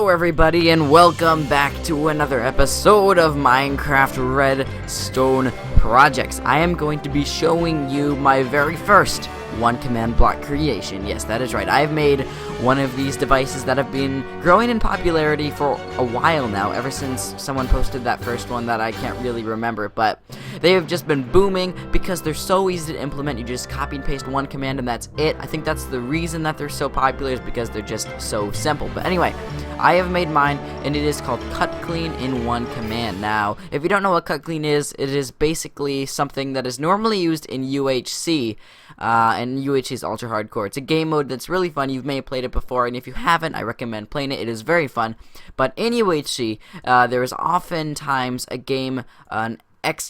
Hello everybody and welcome back to another episode of Minecraft Redstone Projects. I am going to be showing you my very first one command block creation. Yes, that is right. I've made one of these devices that have been growing in popularity for a while now, ever since someone posted that first one that I can't really remember, but they have just been booming because they're so easy to implement. You just copy and paste one command and that's it. I think that's the reason that they're so popular, is because they're just so simple. But anyway, I have made mine and it is called CutClean in one command. Now, if you don't know what CutClean is, it is basically something that is normally used in UHC, and UHC is ultra hardcore. It's a game mode that's really fun. You may have played it before, and if you haven't, I recommend playing it. It is very fun. But in UHC, there is oftentimes a game,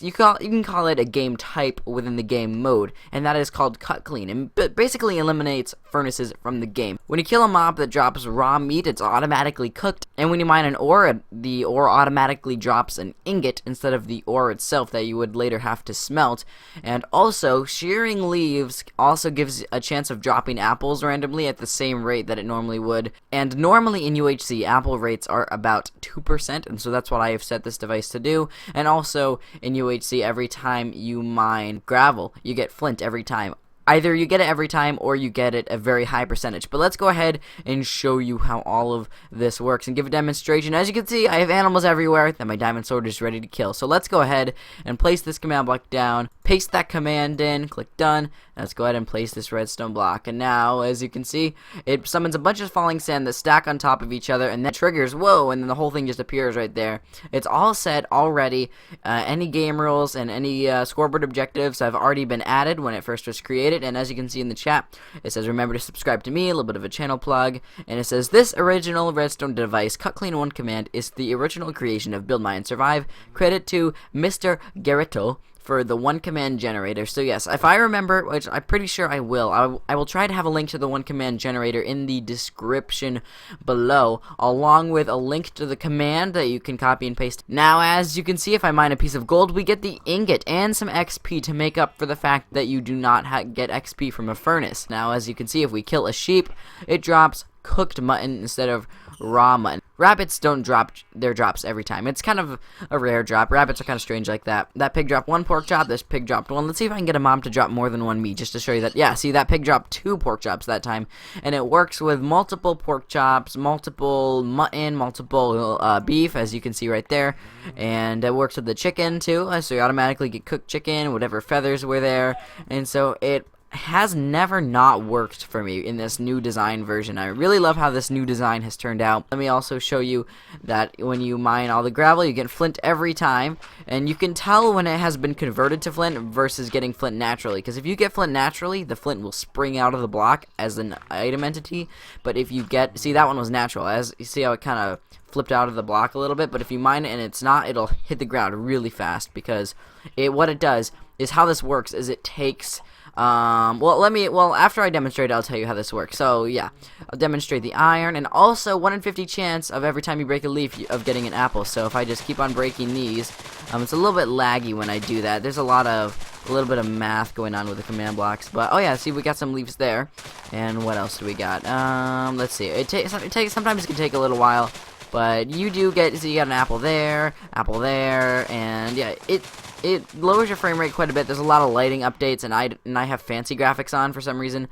you can call it a game type within the game mode, and that is called CutClean, and basically eliminates furnaces from the game. When you kill a mob that drops raw meat, it's automatically cooked, and when you mine an ore, the ore automatically drops an ingot instead of the ore itself that you would later have to smelt. And also, shearing leaves also gives a chance of dropping apples randomly at the same rate that it normally would. And normally in UHC, apple rates are about 2%, and so that's what I have set this device to do. And also, in UHC, every time you mine gravel, you get flint every time. Either you get it every time or you get it a very high percentage. But let's go ahead and show you how all of this works and give a demonstration. As you can see, I have animals everywhere that my diamond sword is ready to kill. So let's go ahead and place this command block down, paste that command in, click done. Let's go ahead and place this redstone block. And now, as you can see, it summons a bunch of falling sand that stack on top of each other, and then triggers, whoa, and then the whole thing just appears right there. It's all set already. Any game rules and any scoreboard objectives have already been added when it first was created. And as you can see in the chat, it says remember to subscribe to me, a little bit of a channel plug, and it says this original redstone device, CutClean one command, is the original creation of Build, Mine, Survive. Credit to Mr. Garrito for the one command generator. So yes, if I remember, which I'm pretty sure I will, I will try to have a link to the one command generator in the description below, along with a link to the command that you can copy and paste. Now, as you can see, if I mine a piece of gold, we get the ingot and some XP to make up for the fact that you do not get XP from a furnace. Now, as you can see, if we kill a sheep, it drops cooked mutton instead of raw mutton. Rabbits don't drop their drops every time. It's kind of a rare drop. Rabbits are kind of strange like that. That pig dropped one pork chop, this pig dropped one. Let's see if I can get a mob to drop more than one meat, just to show you that. Yeah, see, that pig dropped 2 pork chops that time, and it works with multiple pork chops, multiple mutton, multiple beef, as you can see right there, and it works with the chicken too, so you automatically get cooked chicken, whatever feathers were there, and so it has never not worked for me in this new design version. I really love how this new design has turned out. Let me also show you that when you mine all the gravel, you get flint every time, and you can tell when it has been converted to flint versus getting flint naturally, because if you get flint naturally, the flint will spring out of the block as an item entity, but if you get, see, that one was natural, as you see how it kind of flipped out of the block a little bit, but if you mine it and it's not, it'll hit the ground really fast, because what it does is, how this works is it takes after I demonstrate, I'll tell you how this works. So yeah, I'll demonstrate the iron, and also 1 in 50 chance of every time you break a leaf of getting an apple. So if I just keep on breaking these, it's a little bit laggy when I do that. There's a little bit of math going on with the command blocks, but oh yeah, see, we got some leaves there. And what else do we got? Let's see. Sometimes it can take a little while, but you do get, so you got an apple there, and yeah, it lowers your frame rate quite a bit. There's a lot of lighting updates, and I have fancy graphics on for some reason,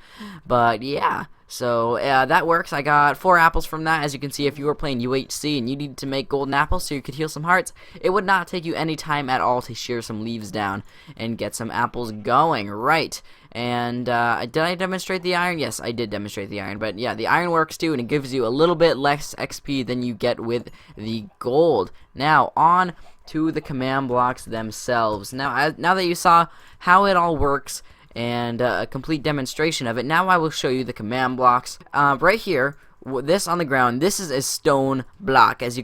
but yeah, so that works. I got 4 apples from that. As you can see, if you were playing UHC and you needed to make golden apples so you could heal some hearts, it would not take you any time at all to shear some leaves down and get some apples going, right? And did I demonstrate the iron? Yes, I did demonstrate the iron, but yeah, the iron works too, and it gives you a little bit less XP than you get with the gold. Now, on to the command blocks themselves. Now that you saw how it all works and a complete demonstration of it, now I will show you the command blocks. Right here, this on the ground, this is a stone block, as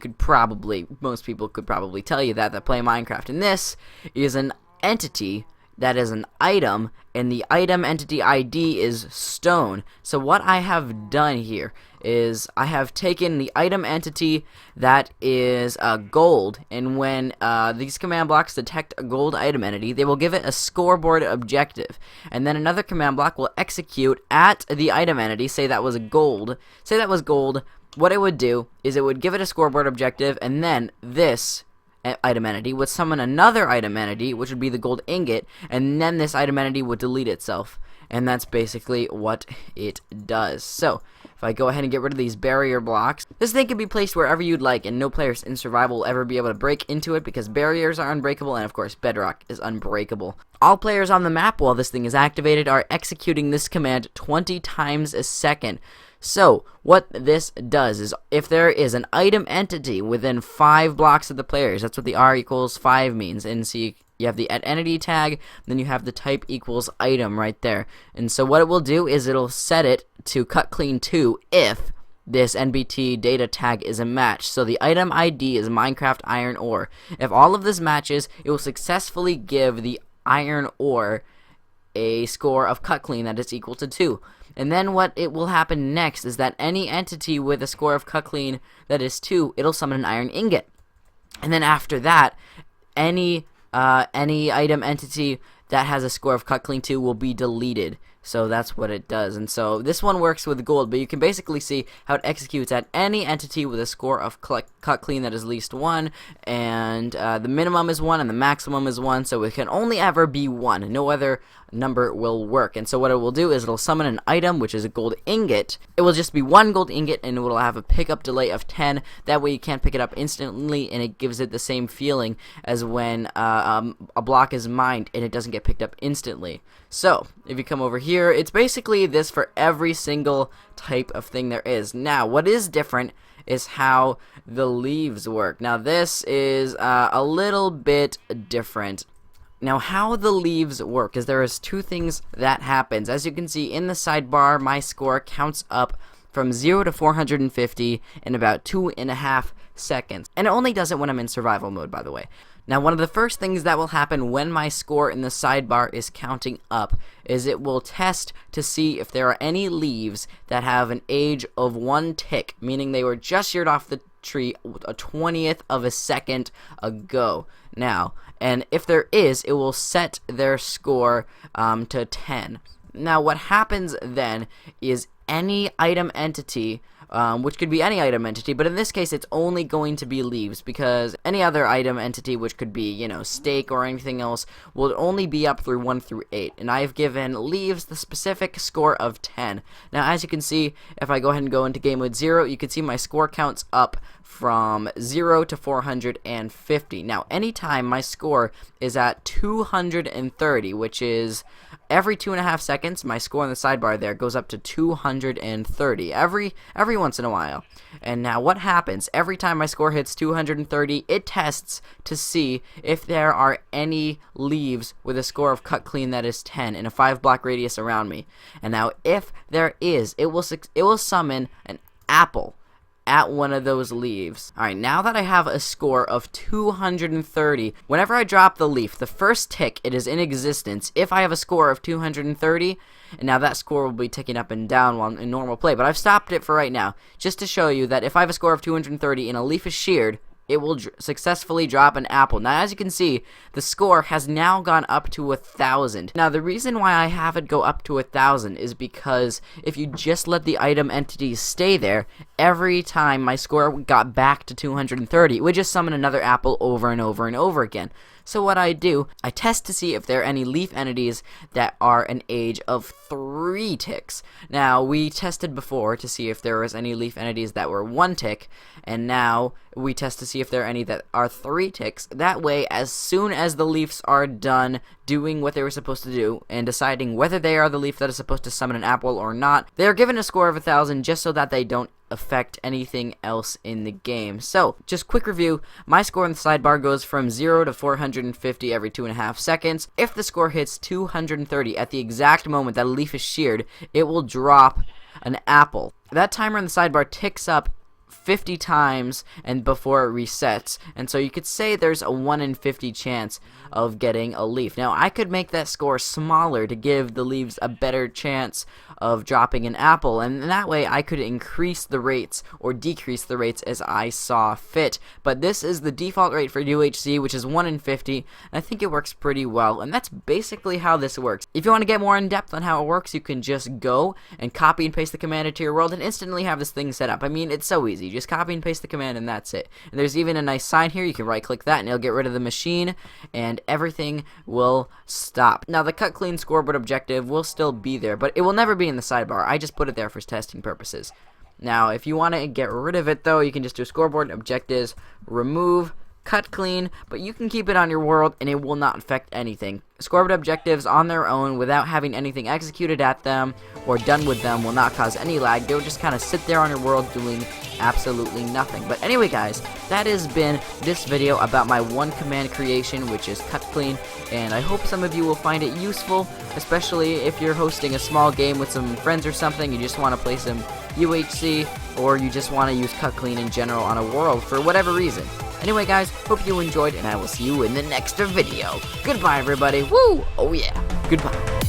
most people could probably tell you that play Minecraft, and this is an entity that is an item, and the item entity ID is stone. So what I have done here is I have taken the item entity that is gold, and when these command blocks detect a gold item entity, they will give it a scoreboard objective, and then another command block will execute at the item entity. Say that was gold. What it would do is it would give it a scoreboard objective, and then this item entity would summon another item entity, which would be the gold ingot, and then this item entity would delete itself. And that's basically what it does. So if I go ahead and get rid of these barrier blocks, this thing can be placed wherever you'd like, and no players in survival will ever be able to break into it because barriers are unbreakable, and of course bedrock is unbreakable. All players on the map while this thing is activated are executing this command 20 times a second. So what this does is if there is an item entity within 5 blocks of the players, that's what the R equals 5 means, and see you have the entity tag, then you have the type equals item right there. And so what it will do is it'll set it to CutClean 2 if this NBT data tag is a match. So the item ID is Minecraft iron ore. If all of this matches, it will successfully give the iron ore a score of CutClean that is equal to 2. And then what it will happen next is that any entity with a score of CutClean that is 2, it'll summon an iron ingot. And then after that, any item entity that has a score of CutClean 2 will be deleted. So that's what it does. And so this one works with gold, but you can basically see how it executes at any entity with a score of CutClean that is at least 1, and the minimum is 1 and the maximum is 1, so it can only ever be 1. No other number will work. And so what it will do is it'll summon an item, which is a gold ingot. It will just be 1 gold ingot, and it will have a pickup delay of 10. That way you can't pick it up instantly, and it gives it the same feeling as when a block is mined and it doesn't get picked up instantly. So if you come over here, it's basically this for every single type of thing there is. Now what is different is how the leaves work. Now this is a little bit different. Now how the leaves work is there is 2 things that happens. As you can see in the sidebar, my score counts up from 0 to 450 in about 2.5 seconds. And it only does it when I'm in survival mode, by the way. Now one of the first things that will happen when my score in the sidebar is counting up is it will test to see if there are any leaves that have an age of 1 tick, meaning they were just sheared off the tree a 20th of a second ago. Now, and if there is, it will set their score to 10. Now what happens then is any item entity, which could be any item entity, but in this case it's only going to be leaves, because any other item entity, which could be, you know, steak or anything else, will only be up through 1 through 8, and I've given leaves the specific score of 10. Now as you can see, if I go ahead and go into game mode 0, you can see my score counts up from 0 to 450. Now anytime my score is at 230, which is every 2.5 seconds, my score on the sidebar there goes up to 230 every once in a while. And now what happens every time my score hits 230, it tests to see if there are any leaves with a score of CutClean that is 10 in a 5 block radius around me. And now if there is, it will summon an apple at one of those leaves. Alright, now that I have a score of 230, whenever I drop the leaf, the first tick it is in existence if I have a score of 230, and now that score will be ticking up and down while in normal play, but I've stopped it for right now, just to show you that if I have a score of 230 and a leaf is sheared, it will successfully drop an apple. Now as you can see, the score has now gone up to 1,000. Now the reason why I have it go up to 1,000 is because if you just let the item entities stay there, every time my score got back to 230, it would just summon another apple over and over and over again. So what I do, I test to see if there are any leaf entities that are an age of 3 ticks. Now, we tested before to see if there was any leaf entities that were 1 tick, and now we test to see if there are any that are 3 ticks. That way, as soon as the leaves are done doing what they were supposed to do and deciding whether they are the leaf that is supposed to summon an apple or not, they are given a score of 1,000 just so that they don't affect anything else in the game. So, just quick review, my score in the sidebar goes from 0 to 450 every 2.5 seconds. If the score hits 230 at the exact moment that a leaf is sheared, it will drop an apple. That timer in the sidebar ticks up 50 times and before it resets, and so you could say there's a 1 in 50 chance of getting a leaf. Now I could make that score smaller to give the leaves a better chance of dropping an apple, and that way I could increase the rates or decrease the rates as I saw fit. But this is the default rate for UHC, which is 1 in 50, and I think it works pretty well, and that's basically how this works. If you want to get more in depth on how it works, you can just go and copy and paste the command into your world and instantly have this thing set up. I mean, it's so easy. Just copy and paste the command and that's it. And there's even a nice sign here. You can right click that and it'll get rid of the machine and everything will stop. Now the CutClean scoreboard objective will still be there, but it will never be in the sidebar. I just put it there for testing purposes. Now if you want to get rid of it though, you can just do scoreboard objectives, remove CutClean, but you can keep it on your world and it will not affect anything. Scoreboard objectives on their own without having anything executed at them or done with them will not cause any lag. They'll just kind of sit there on your world doing absolutely nothing. But anyway guys, that has been this video about my one command creation, which is CutClean, and I hope some of you will find it useful, especially if you're hosting a small game with some friends or something, you just want to play some UHC, or you just want to use CutClean in general on a world for whatever reason. Anyway guys, hope you enjoyed, and I will see you in the next video. Goodbye everybody. Woo! Oh yeah. Goodbye.